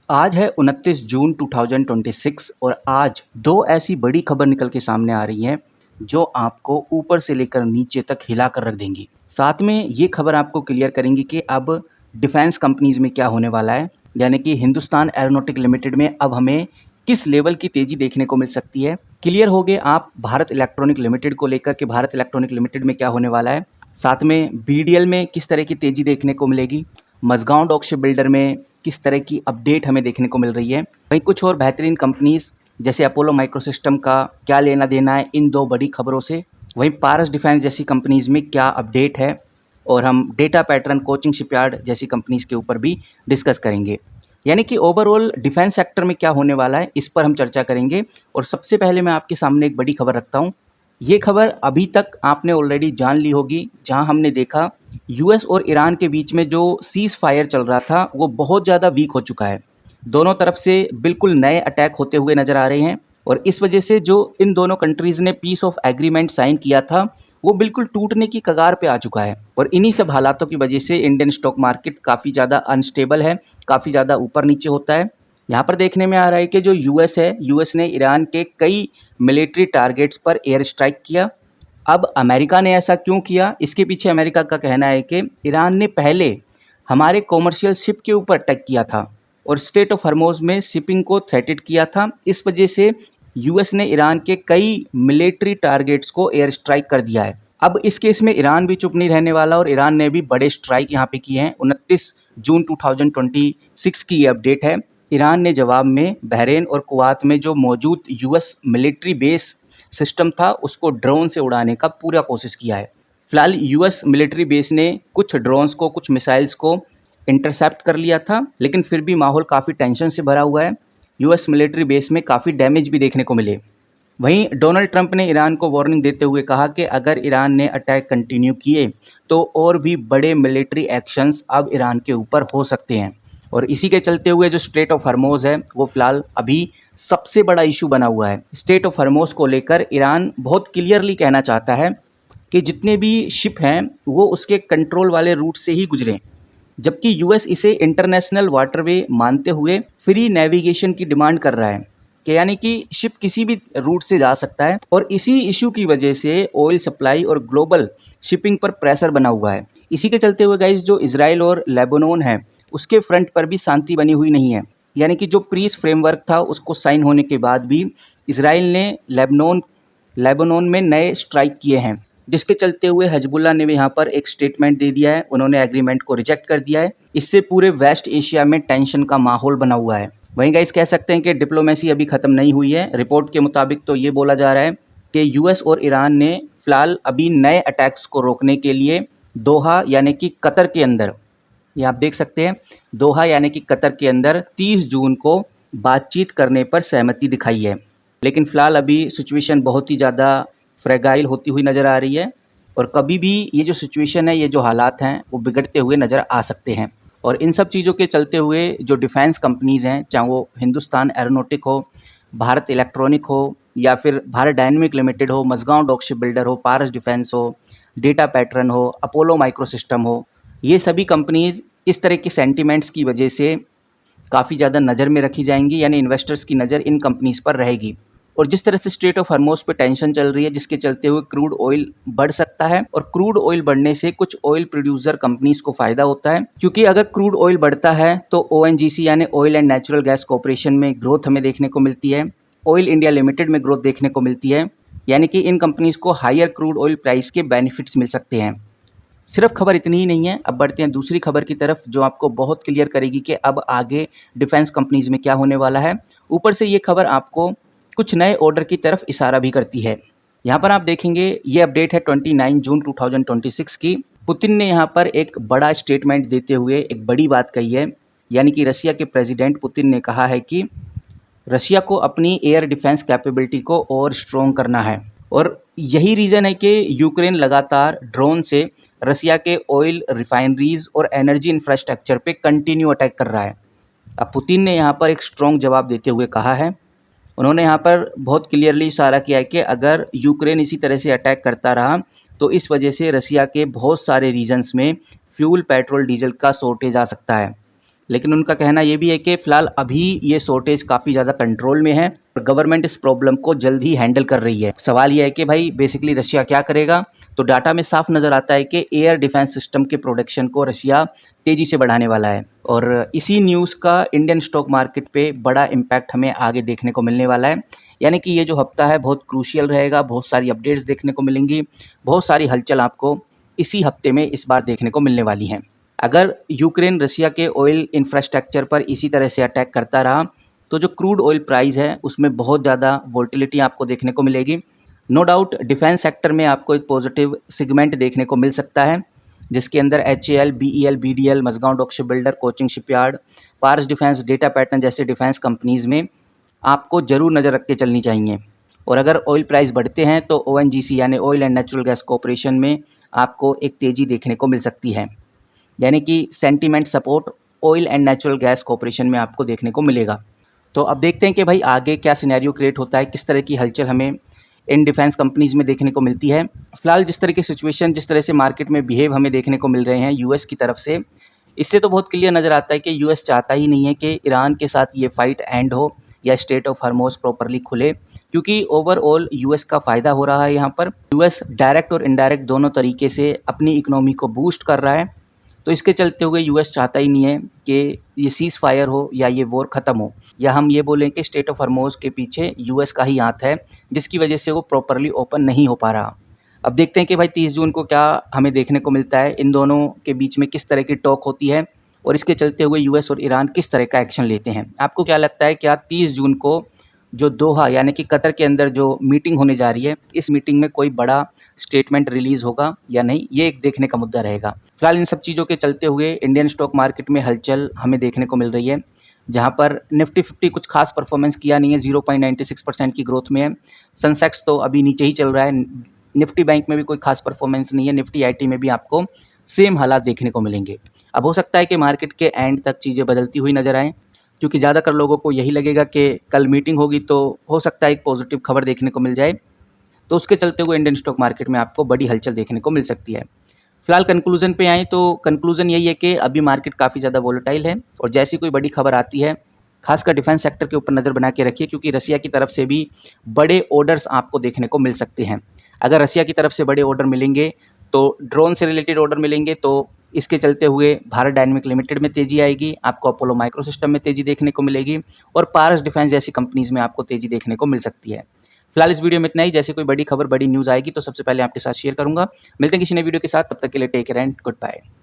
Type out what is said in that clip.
आज है 29 जून 2026 और आज दो ऐसी बड़ी खबर निकल के सामने आ रही हैं जो आपको ऊपर से लेकर नीचे तक हिला कर रख देंगी। साथ में ये खबर आपको क्लियर करेंगी कि अब डिफेंस कंपनीज में क्या होने वाला है, यानी कि हिंदुस्तान एरोनॉटिक लिमिटेड में अब हमें किस लेवल की तेजी देखने को मिल सकती है। क्लियर हो गए आप भारत इलेक्ट्रॉनिक लिमिटेड को लेकर कि भारत इलेक्ट्रॉनिक लिमिटेड में क्या होने वाला है। साथ में बीडीएल में किस तरह की तेजी देखने को मिलेगी, मझगांव डॉक शिप बिल्डर में किस तरह की अपडेट हमें देखने को मिल रही है। वहीं कुछ और बेहतरीन कंपनीज जैसे अपोलो माइक्रोसिस्टम का क्या लेना देना है इन दो बड़ी खबरों से। वहीं पारस डिफेंस जैसी कंपनीज में क्या अपडेट है, और हम डेटा पैटर्न, कोचिंग शिपयार्ड जैसी कंपनीज के ऊपर भी डिस्कस करेंगे। यानी कि ओवरऑल डिफेंस सेक्टर में क्या होने वाला है इस पर हम चर्चा करेंगे। और सबसे पहले मैं आपके सामने एक बड़ी खबर रखता हूँ। ये खबर अभी तक आपने ऑलरेडी जान ली होगी, जहां हमने देखा यूएस और ईरान के बीच में जो सीज़ फायर चल रहा था वो बहुत ज़्यादा वीक हो चुका है। दोनों तरफ से बिल्कुल नए अटैक होते हुए नज़र आ रहे हैं और इस वजह से जो इन दोनों कंट्रीज़ ने पीस ऑफ एग्रीमेंट साइन किया था वो बिल्कुल टूटने की कगार पे आ चुका है। और इन्हीं सब हालातों की वजह से इंडियन स्टॉक मार्केट काफ़ी ज़्यादा अनस्टेबल है, काफ़ी ज़्यादा ऊपर नीचे होता है। यहाँ पर देखने में आ रहा है कि जो यूएस है, यूएस ने ईरान के कई मिलिट्री टारगेट्स पर एयर स्ट्राइक किया। अब अमेरिका ने ऐसा क्यों किया, इसके पीछे अमेरिका का कहना है कि ईरान ने पहले हमारे कॉमर्शियल शिप के ऊपर अटैक किया था और स्ट्रेट ऑफ हर्मोज में शिपिंग को थ्रेटेड किया था। इस वजह से यूएस ने ईरान के कई मिलिट्री टारगेट्स को एयर स्ट्राइक कर दिया है। अब इस केस में ईरान भी चुप नहीं रहने वाला और ईरान ने भी बड़े स्ट्राइक यहाँ पे किए हैं। 29 जून 2026 की ये अपडेट है। ईरान ने जवाब में बहरीन और कुवैत में जो मौजूद यूएस मिलिट्री बेस सिस्टम था उसको ड्रोन से उड़ाने का पूरा कोशिश किया है। फिलहाल यूएस मिलिट्री बेस ने कुछ ड्रोन्स को, कुछ मिसाइल्स को इंटरसेप्ट कर लिया था, लेकिन फिर भी माहौल काफ़ी टेंशन से भरा हुआ है। यूएस मिलिट्री बेस में काफ़ी डैमेज भी देखने को मिले। वहीं डोनाल्ड ट्रंप ने ईरान को वार्निंग देते हुए कहा कि अगर ईरान ने अटैक कंटिन्यू किए तो और भी बड़े मिलिट्री एक्शंस अब ईरान के ऊपर हो सकते हैं। और इसी के चलते हुए जो स्ट्रेट ऑफ हर्मोज है वो फिलहाल अभी सबसे बड़ा इशू बना हुआ है। स्ट्रेट ऑफ हर्मोज को लेकर ईरान बहुत क्लियरली कहना चाहता है कि जितने भी शिप हैं वो उसके कंट्रोल वाले रूट से ही गुजरें, जबकि यूएस इसे इंटरनेशनल वाटरवे मानते हुए फ्री नेविगेशन की डिमांड कर रहा है कि यानी कि शिप किसी भी रूट से जा सकता है। और इसी इशू की वजह से ऑयल सप्लाई और ग्लोबल शिपिंग पर प्रेशर बना हुआ है। इसी के चलते हुए गाइस जो इजराइल और लेबनान है उसके फ्रंट पर भी शांति बनी हुई नहीं है। यानी कि जो पीस फ्रेमवर्क था उसको साइन होने के बाद भी इजराइल ने लेबनान में नए स्ट्राइक किए हैं, जिसके चलते हुए हिजबुल्लाह ने भी यहाँ पर एक स्टेटमेंट दे दिया है। उन्होंने एग्रीमेंट को रिजेक्ट कर दिया है। इससे पूरे वेस्ट एशिया में टेंशन का माहौल बना हुआ है। वहीं गाइस कह सकते हैं कि डिप्लोमेसी अभी खत्म नहीं हुई है। रिपोर्ट के मुताबिक तो ये बोला जा रहा है कि यूएस और ईरान ने फिलहाल अभी नए अटैक्स को रोकने के लिए दोहा यानी कि कतर के अंदर, ये आप देख सकते हैं, दोहा यानी कि कतर के अंदर 30 जून को बातचीत करने पर सहमति दिखाई है। लेकिन फ़िलहाल अभी सिचुएशन बहुत ही ज़्यादा फ्रेगाइल होती हुई नज़र आ रही है और कभी भी ये जो सिचुएशन है, ये जो हालात हैं वो बिगड़ते हुए नज़र आ सकते हैं। और इन सब चीज़ों के चलते हुए जो डिफेंस कंपनीज़ हैं, चाहे वो हिंदुस्तान एरोनॉटिक हो, भारत इलेक्ट्रॉनिक हो या फिर भारत डायनेमिक लिमिटेड हो, मझगांव डॉक शिप बिल्डर हो, पारस डिफेंस हो, डेटा पैटर्न हो, अपोलो माइक्रोसिस्टम हो, ये सभी कंपनीज़ इस तरह के सेंटिमेंट्स की वजह से काफ़ी ज़्यादा नज़र में रखी जाएंगी, यानी इन्वेस्टर्स की नज़र इन कंपनीज़ पर रहेगी। और जिस तरह से स्ट्रेट ऑफ हर्मोज पे टेंशन चल रही है, जिसके चलते हुए क्रूड ऑयल बढ़ सकता है और क्रूड ऑयल बढ़ने से कुछ ऑयल प्रोड्यूसर कंपनीज को फ़ायदा होता है, क्योंकि अगर क्रूड ऑयल बढ़ता है तो ओएनजीसी यानी oil and natural gas corporation में ग्रोथ हमें देखने को मिलती है, ऑयल इंडिया लिमिटेड में ग्रोथ देखने को मिलती है, यानी कि इन कंपनीज़ को हायर क्रूड ऑयल प्राइस के बेनिफिट्स मिल सकते हैं। सिर्फ खबर इतनी ही नहीं है, अब बढ़ते हैं दूसरी खबर की तरफ जो आपको बहुत क्लियर करेगी कि अब आगे डिफेंस कंपनीज में क्या होने वाला है। ऊपर से ये खबर आपको कुछ नए ऑर्डर की तरफ इशारा भी करती है। यहाँ पर आप देखेंगे ये अपडेट है 29 जून 2026 की। पुतिन ने यहाँ पर एक बड़ा स्टेटमेंट देते हुए एक बड़ी बात कही है, यानी कि रसिया के प्रेसिडेंट पुतिन ने कहा है कि रशिया को अपनी एयर डिफेंस कैपेबिलिटी को और स्ट्रॉन्ग करना है और यही रीज़न है कि यूक्रेन लगातार ड्रोन से रसिया के ऑयल रिफाइनरीज और एनर्जी इंफ्रास्ट्रक्चर पे कंटिन्यू अटैक कर रहा है। अब पुतिन ने यहाँ पर एक स्ट्रॉन्ग जवाब देते हुए कहा है, उन्होंने यहाँ पर बहुत क्लियरली इशारा किया है कि अगर यूक्रेन इसी तरह से अटैक करता रहा तो इस वजह से रसिया के बहुत सारे रीजन्स में फ्यूल, पेट्रोल, डीजल का शॉर्टेज आ सकता है। लेकिन उनका कहना ये भी है कि फ़िलहाल अभी ये शॉर्टेज काफ़ी ज़्यादा कंट्रोल में है और गवर्नमेंट इस प्रॉब्लम को जल्द ही हैंडल कर रही है। सवाल ये है कि भाई बेसिकली रशिया क्या करेगा? तो डाटा में साफ नज़र आता है कि एयर डिफेंस सिस्टम के प्रोडक्शन को रशिया तेज़ी से बढ़ाने वाला है और इसी न्यूज़ का इंडियन स्टॉक मार्केट पे बड़ा इम्पैक्ट हमें आगे देखने को मिलने वाला है। यानी कि ये जो हफ्ता है बहुत क्रूशियल रहेगा, बहुत सारी अपडेट्स देखने को मिलेंगी, बहुत सारी हलचल आपको इसी हफ्ते में इस बार देखने को मिलने वाली हैं। अगर यूक्रेन रशिया के ऑयल इंफ्रास्ट्रक्चर पर इसी तरह से अटैक करता रहा तो जो क्रूड ऑयल प्राइस है उसमें बहुत ज़्यादा वोलेटिलिटी आपको देखने को मिलेगी। नो डाउट डिफेंस सेक्टर में आपको एक पॉजिटिव सेगमेंट देखने को मिल सकता है जिसके अंदर HAL, BEL, BDL, Mazagon dock ship builder, Cochin shipyard, Paras defence, data pattern जैसे डिफेंस कंपनीज़ में आपको ज़रूर नज़र रख के चलनी चाहिए। और अगर ऑयल प्राइस बढ़ते हैं तो ONGC यानी oil and natural gas corporation में आपको एक तेज़ी देखने को मिल सकती है। यानी कि sentiment support oil and natural gas corporation में आपको देखने को मिलेगा। तो अब देखते हैं कि भाई आगे क्या सिनेरियो क्रिएट होता है, किस तरह की हलचल हमें इन डिफेंस कंपनीज़ में देखने को मिलती है। फिलहाल जिस तरह की सिचुएशन, जिस तरह से मार्केट में बिहेव हमें देखने को मिल रहे हैं यूएस की तरफ से, इससे तो बहुत क्लियर नज़र आता है कि यूएस चाहता ही नहीं है कि ईरान के साथ ये फाइट एंड हो या स्ट्रेट ऑफ हॉर्मुज़ प्रॉपरली खुले, क्योंकि ओवरऑल यूएस का फ़ायदा हो रहा है। यहाँ पर यूएस डायरेक्ट और इनडायरेक्ट दोनों तरीके से अपनी इकोनॉमी को बूस्ट कर रहा है। तो इसके चलते हुए यूएस चाहता ही नहीं है कि ये सीज़ फायर हो या ये वॉर ख़त्म हो, या हम ये बोलें कि स्ट्रेट ऑफ हॉर्मुज़ के पीछे यूएस का ही हाथ है जिसकी वजह से वो प्रॉपरली ओपन नहीं हो पा रहा। अब देखते हैं कि भाई 30 जून को क्या हमें देखने को मिलता है, इन दोनों के बीच में किस तरह की टॉक होती है और इसके चलते हुए यूएस और ईरान किस तरह का एक्शन लेते हैं। आपको क्या लगता है, क्या 30 जून को जो दोहा यानी कि कतर के अंदर जो मीटिंग होने जा रही है, इस मीटिंग में कोई बड़ा स्टेटमेंट रिलीज़ होगा या नहीं, ये एक देखने का मुद्दा रहेगा। फिलहाल इन सब चीज़ों के चलते हुए इंडियन स्टॉक मार्केट में हलचल हमें देखने को मिल रही है, जहाँ पर निफ्टी 50 कुछ खास परफॉर्मेंस किया नहीं है, 0.96% की ग्रोथ में है। सेंसेक्स तो अभी नीचे ही चल रहा है। निफ्टी बैंक में भी कोई खास परफॉर्मेंस नहीं है। निफ्टी IT में भी आपको सेम हालात देखने को मिलेंगे। अब हो सकता है कि मार्केट के एंड तक चीज़ें बदलती हुई नजर आएँ, क्योंकि ज़्यादातर लोगों को यही लगेगा कि कल मीटिंग होगी तो हो सकता है एक पॉजिटिव खबर देखने को मिल जाए, तो उसके चलते हुए इंडियन स्टॉक मार्केट में आपको बड़ी हलचल देखने को मिल सकती है। फिलहाल कंक्लूजन पे आएँ तो कंक्लूजन यही है कि अभी मार्केट काफ़ी ज़्यादा वोलेटाइल है और जैसी कोई बड़ी खबर आती है, खासकर डिफेंस सेक्टर के ऊपर नज़र बना के रखिए, क्योंकि रसिया की तरफ से भी बड़े ऑर्डर्स आपको देखने को मिल सकते हैं। अगर रसिया की तरफ से बड़े ऑर्डर मिलेंगे तो ड्रोन से रिलेटेड ऑर्डर मिलेंगे, तो इसके चलते हुए भारत डायनेमिक लिमिटेड में तेज़ी आएगी, आपको अपोलो माइक्रो सिस्टम में तेज़ी देखने को मिलेगी और पारस डिफेंस जैसी कंपनीज़ में आपको तेज़ी देखने को मिल सकती है। फिलहाल इस वीडियो में इतना ही। जैसे कोई बड़ी खबर, बड़ी न्यूज़ आएगी तो सबसे पहले आपके साथ शेयर करूँगा। मिलते हैं किसी नई वीडियो के साथ, तब तक के लिए take care and good bye.